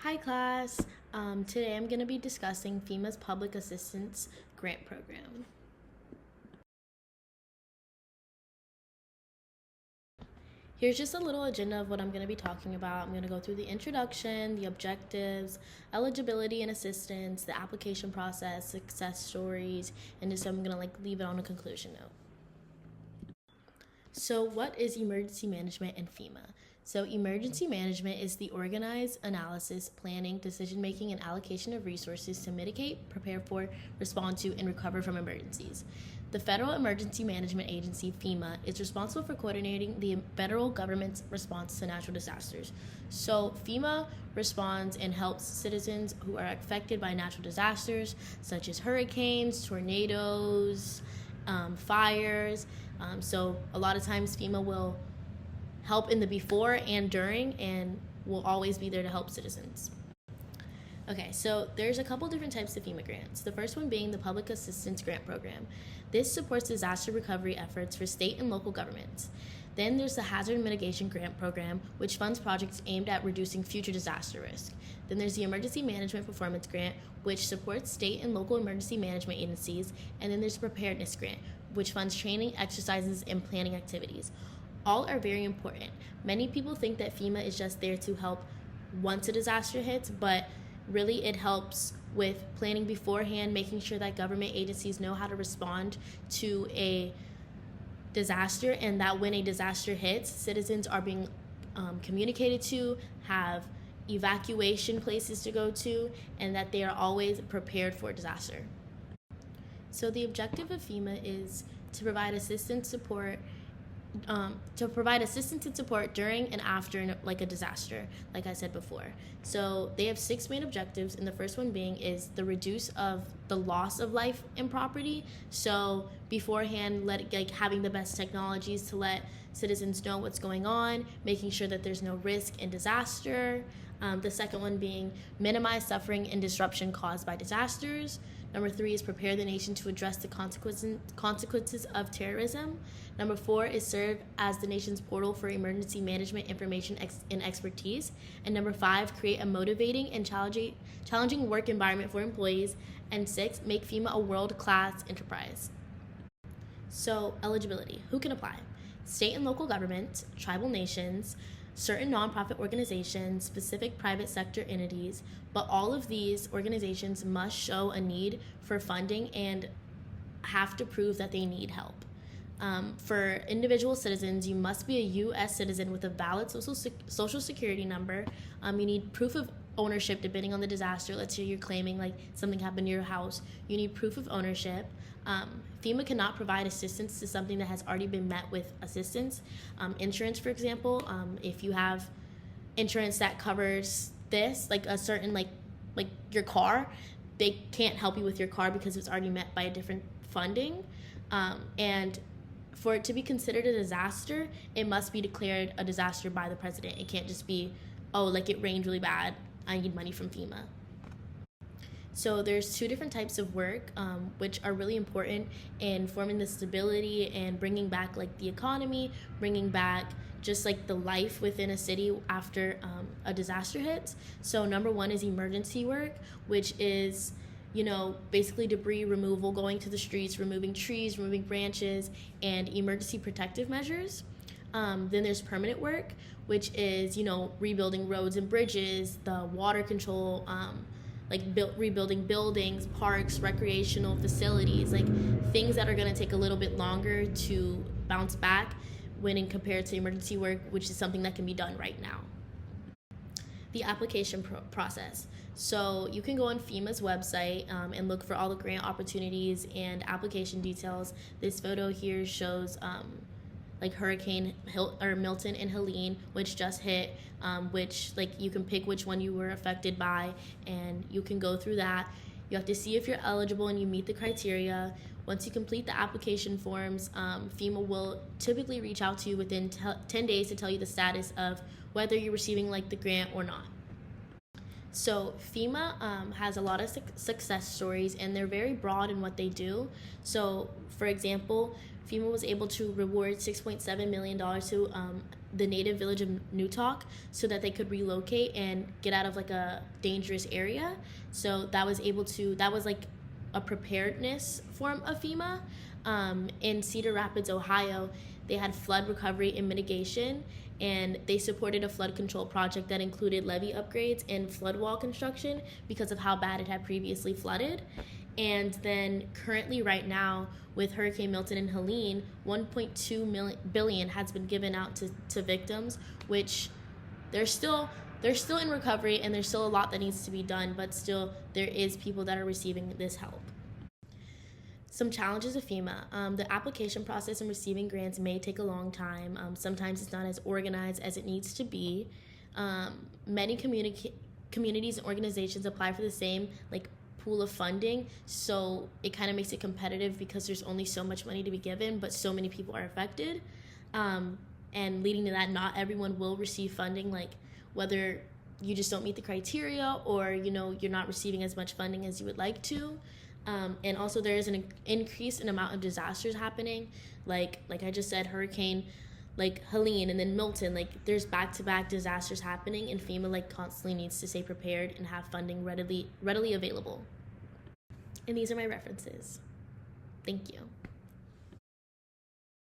Hi class, today I'm going to be discussing FEMA's Public Assistance Grant Program. Here's just a little agenda of what I'm going to be talking about. I'm going to go through the introduction, the objectives, eligibility and assistance, the application process, success stories, and just I'm going to leave it on a conclusion note. So what is emergency management and FEMA? So emergency management is the organized analysis, planning, decision-making, and allocation of resources to mitigate, prepare for, respond to, and recover from emergencies. The Federal Emergency Management Agency, FEMA, is responsible for coordinating the federal government's response to natural disasters. So FEMA responds and helps citizens who are affected by natural disasters, such as hurricanes, tornadoes, fires. So a lot of times FEMA will help in the before and during and will always be there to help citizens. Okay, so there's a couple different types of FEMA grants. The first one being the Public Assistance Grant Program. This supports disaster recovery efforts for state and local governments. Then there's the Hazard Mitigation Grant Program, which funds projects aimed at reducing future disaster risk. Then there's the Emergency Management Performance Grant, which supports state and local emergency management agencies. And then there's the Preparedness Grant, which funds training, exercises, and planning activities. All are very important. Many people think that FEMA is just there to help once a disaster hits, but really it helps with planning beforehand, making sure that government agencies know how to respond to a disaster, and that when a disaster hits, citizens are being communicated to, have evacuation places to go to, and that they are always prepared for a disaster. So the objective of FEMA is to provide assistance and support during and after a disaster, like I said before. So they have 6 main objectives, and the first one being is the reduce of the loss of life and property. So beforehand, having the best technologies to let citizens know what's going on, making sure that there's no risk and disaster. The second one being minimize suffering and disruption caused by disasters. Number 3 is prepare the nation to address the consequences of terrorism. Number 4 is serve as the nation's portal for emergency management information and expertise. And number 5, create a motivating and challenging work environment for employees. And 6, make FEMA a world-class enterprise. So eligibility, who can apply? State and local governments, tribal nations, certain nonprofit organizations, specific private sector entities, but all of these organizations must show a need for funding and have to prove that they need help. For individual citizens, you must be a U.S. citizen with a valid social security number. You need proof of ownership depending on the disaster. Let's say you're claiming something happened to your house. You need proof of ownership. FEMA cannot provide assistance to something that has already been met with assistance. Insurance, for example, if you have insurance that covers this, a certain, your car, they can't help you with your car because it's already met by a different funding. And for it to be considered a disaster, it must be declared a disaster by the president. It can't just be, it rained really bad, I need money from FEMA. So there's 2 different types of work, which are really important in forming the stability and bringing back the economy, bringing back just the life within a city after a disaster hits. So number 1 is emergency work, which is basically debris removal, going to the streets, removing trees, removing branches, and emergency protective measures. Then there's permanent work, which is rebuilding roads and bridges, the water control, rebuilding buildings, parks, recreational facilities, things that are going to take a little bit longer to bounce back when compared to emergency work, which is something that can be done right now. The application process. So you can go on FEMA's website and look for all the grant opportunities and application details. This photo here shows Hurricane Milton and Helene, which just hit, which you can pick which one you were affected by, and you can go through that. You have to see if you're eligible and you meet the criteria. Once you complete the application forms, FEMA will typically reach out to you within 10 days to tell you the status of whether you're receiving the grant or not. So FEMA has a lot of success stories, and they're very broad in what they do. So for example, FEMA was able to reward $6.7 million to the native village of Newtalk so that they could relocate and get out of like a dangerous area. So that was like a preparedness form of FEMA. In Cedar Rapids, Ohio, they had flood recovery and mitigation, and they supported a flood control project that included levee upgrades and flood wall construction because of how bad it had previously flooded. And then currently right now with Hurricane Milton and Helene, $1.2 billion has been given out to victims, which they're still in recovery and there's still a lot that needs to be done, but still there is people that are receiving this help. Some challenges of FEMA. The application process and receiving grants may take a long time. Sometimes it's not as organized as it needs to be. Many communities and organizations apply for the same pool of funding, so it kind of makes it competitive because there's only so much money to be given, but so many people are affected. And leading to that, not everyone will receive funding, whether you just don't meet the criteria or you're not receiving as much funding as you would like to. And also there is an increase in amount of disasters happening, like I just said, hurricane Helene and then Milton, there's back-to-back disasters happening, and FEMA constantly needs to stay prepared and have funding readily available. And these are my references. Thank you.